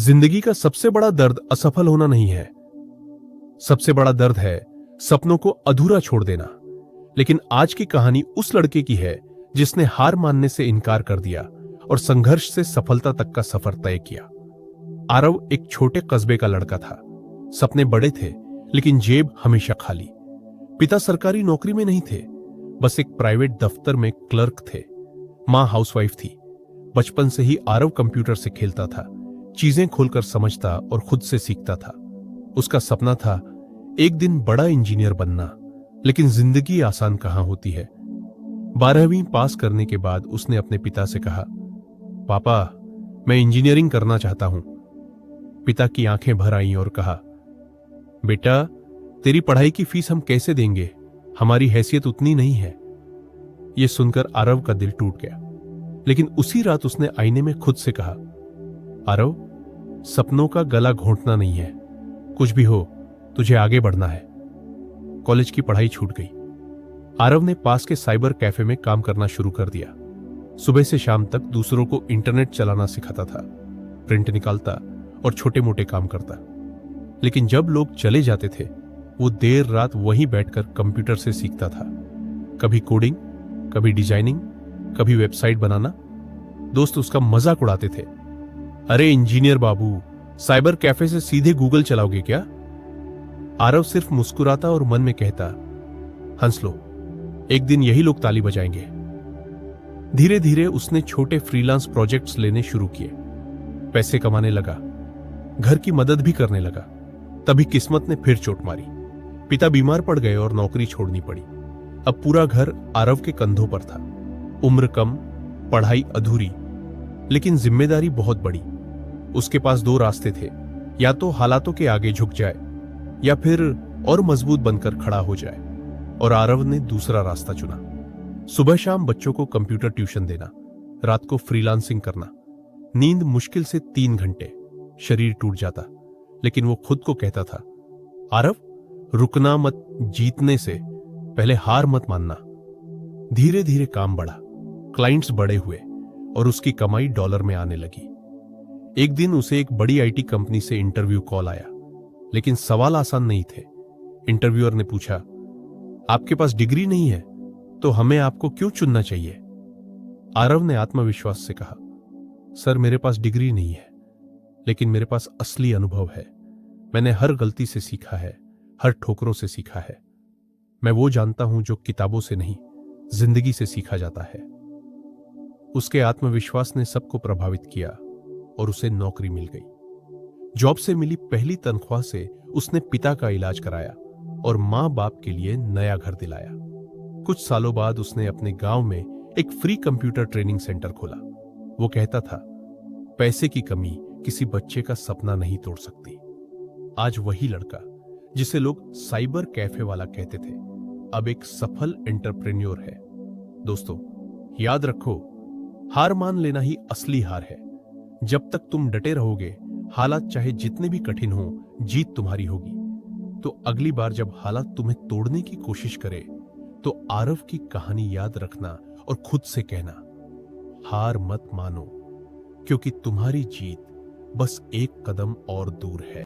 जिंदगी का सबसे बड़ा दर्द असफल होना नहीं है, सबसे बड़ा दर्द है सपनों को अधूरा छोड़ देना। लेकिन आज की कहानी उस लड़के की है जिसने हार मानने से इनकार कर दिया और संघर्ष से सफलता तक का सफर तय किया। आरव एक छोटे कस्बे का लड़का था। सपने बड़े थे लेकिन जेब हमेशा खाली। पिता सरकारी नौकरी में नहीं थे, बस एक प्राइवेट दफ्तर में क्लर्क थे। मां हाउसवाइफ थी। बचपन से ही आरव कंप्यूटर से खेलता था, चीजें खोलकर समझता और खुद से सीखता था। उसका सपना था एक दिन बड़ा इंजीनियर बनना, लेकिन जिंदगी आसान कहां होती है। 12वीं पास करने के बाद उसने अपने पिता से कहा, पापा, मैं इंजीनियरिंग करना चाहता हूं। पिता की आंखें भर आईं और कहा, बेटा, तेरी पढ़ाई की फीस हम कैसे देंगे, हमारी हैसियत उतनी नहीं है। यह सुनकर आरव का दिल टूट गया, लेकिन उसी रात उसने आईने में खुद से कहा, आरव, सपनों का गला घोंटना नहीं है, कुछ भी हो तुझे आगे बढ़ना है। कॉलेज की पढ़ाई छूट गई। आरव ने पास के साइबर कैफे में काम करना शुरू कर दिया। सुबह से शाम तक दूसरों को इंटरनेट चलाना सिखाता था, प्रिंट निकालता और छोटे मोटे काम करता। लेकिन जब लोग चले जाते थे, वो देर रात वहीं बैठकर कंप्यूटर से सीखता था। कभी कोडिंग, कभी डिजाइनिंग, कभी वेबसाइट बनाना। दोस्त उसका मजाक उड़ाते थे, अरे इंजीनियर बाबू, साइबर कैफे से सीधे गूगल चलाओगे क्या? आरव सिर्फ मुस्कुराता और मन में कहता, हंस लो, एक दिन यही लोग ताली बजाएंगे। धीरे धीरे उसने छोटे फ्रीलांस प्रोजेक्ट्स लेने शुरू किए। पैसे कमाने लगा, घर की मदद भी करने लगा। तभी किस्मत ने फिर चोट मारी। पिता बीमार पड़ गए और नौकरी छोड़नी पड़ी। अब पूरा घर आरव के कंधों पर था। उम्र कम, पढ़ाई अधूरी, लेकिन जिम्मेदारी बहुत बड़ी। उसके पास दो रास्ते थे, या तो हालातों के आगे झुक जाए या फिर और मजबूत बनकर खड़ा हो जाए। और आरव ने दूसरा रास्ता चुना। सुबह शाम बच्चों को कंप्यूटर ट्यूशन देना, रात को फ्रीलांसिंग करना। नींद मुश्किल से 3 घंटे, शरीर टूट जाता, लेकिन वो खुद को कहता था, आरव, रुकना मत, जीतने से पहले हार मत मानना। धीरे धीरे काम बढ़ा, क्लाइंट्स बड़े हुए और उसकी कमाई डॉलर में आने लगी। एक दिन उसे एक बड़ी आईटी कंपनी से इंटरव्यू कॉल आया, लेकिन सवाल आसान नहीं थे। इंटरव्यूअर ने पूछा, आपके पास डिग्री नहीं है तो हमें आपको क्यों चुनना चाहिए? आरव ने आत्मविश्वास से कहा, सर, मेरे पास डिग्री नहीं है, लेकिन मेरे पास असली अनुभव है। मैंने हर गलती से सीखा है, हर ठोकरों से सीखा है। मैं वो जानता हूं जो किताबों से नहीं, जिंदगी से सीखा जाता है। उसके आत्मविश्वास ने सबको प्रभावित किया और उसे नौकरी मिल गई। जॉब से मिली पहली तनख्वाह से उसने पिता का इलाज कराया और मां बाप के लिए नया घर दिलाया। कुछ सालों बाद उसने अपने गांव में एक फ्री कंप्यूटर ट्रेनिंग सेंटर खोला। वो कहता था, पैसे की कमी किसी बच्चे का सपना नहीं तोड़ सकती। आज वही लड़का जिसे लोग साइबर कैफे वाला कहते थे, अब एक सफल एंटरप्रेन्योर है। दोस्तों, याद रखो, हार मान लेना ही असली हार है। जब तक तुम डटे रहोगे, हालात चाहे जितने भी कठिन हो, जीत तुम्हारी होगी। तो अगली बार जब हालात तुम्हें तोड़ने की कोशिश करे, तो आरव की कहानी याद रखना और खुद से कहना, हार मत मानो, क्योंकि तुम्हारी जीत बस एक कदम और दूर है।